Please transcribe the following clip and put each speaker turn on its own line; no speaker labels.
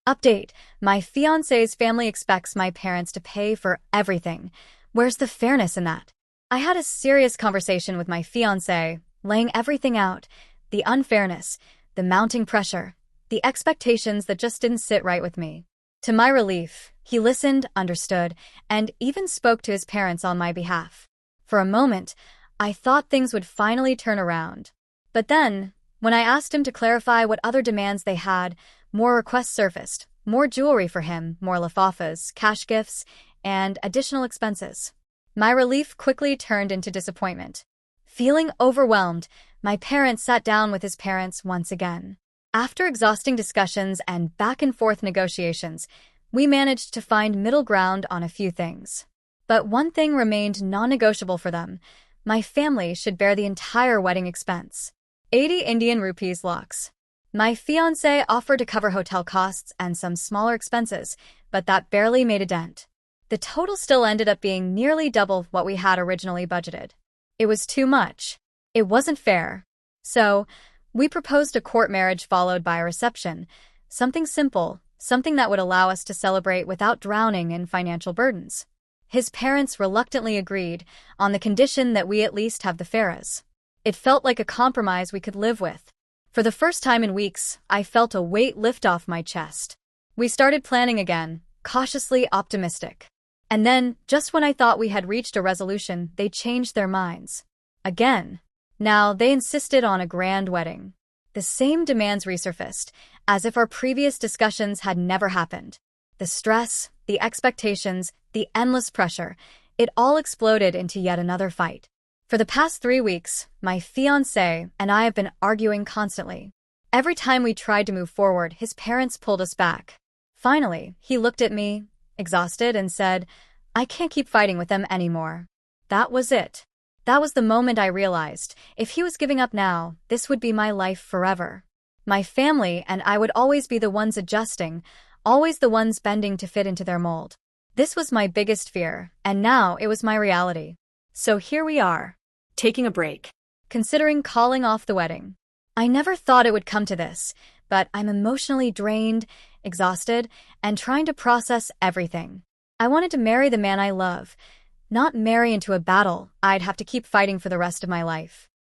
Update: my fiance's family expects my parents to pay for everything. Where's the fairness in that? I had a serious conversation with my fiancé, laying everything out: the unfairness, the mounting pressure, the expectations that just didn't sit right with me. To my relief, he listened, understood, and even spoke to his parents on my behalf. For a moment, I thought things would finally turn around. But then, when I asked him to clarify what other demands they had, more requests surfaced: more jewelry for him, more lifafas, cash gifts, and additional expenses. My relief quickly turned into disappointment. Feeling overwhelmed, my parents sat down with his parents once again. After exhausting discussions and back-and-forth negotiations, we managed to find middle ground on a few things. But one thing remained non-negotiable for them: my family should bear the entire wedding expense. 80 Indian rupees LAKHS. My fiancé offered to cover hotel costs and some smaller expenses, but that barely made a dent. The total still ended up being nearly double what we had originally budgeted. It was too much. It wasn't fair. So, we proposed a court marriage followed by a reception. Something simple, something that would allow us to celebrate without drowning in financial burdens. His parents reluctantly agreed, on the condition that we at least have the faras. It felt like a compromise we could live with. For the first time in weeks, I felt a weight lift off my chest. We started planning again, cautiously optimistic. And then, just when I thought we had reached a resolution, they changed their minds. Again. Now, they insisted on a grand wedding. The same demands resurfaced, as if our previous discussions had never happened. The stress, the expectations, the endless pressure, it all exploded into yet another fight. For the past 3 weeks, my fiancé and I have been arguing constantly. Every time we tried to move forward, his parents pulled us back. Finally, he looked at me, exhausted, and said, "I can't keep fighting with them anymore." That was it. That was the moment I realized, if he was giving up now, this would be my life forever. My family and I would always be the ones adjusting, always the ones bending to fit into their mold. This was my biggest fear, and now it was my reality. So here we are, taking a break, considering calling off the wedding. I never thought it would come to this, but I'm emotionally drained, exhausted, and trying to process everything. I wanted to marry the man I love, not marry into a battle I'd have to keep fighting for the rest of my life.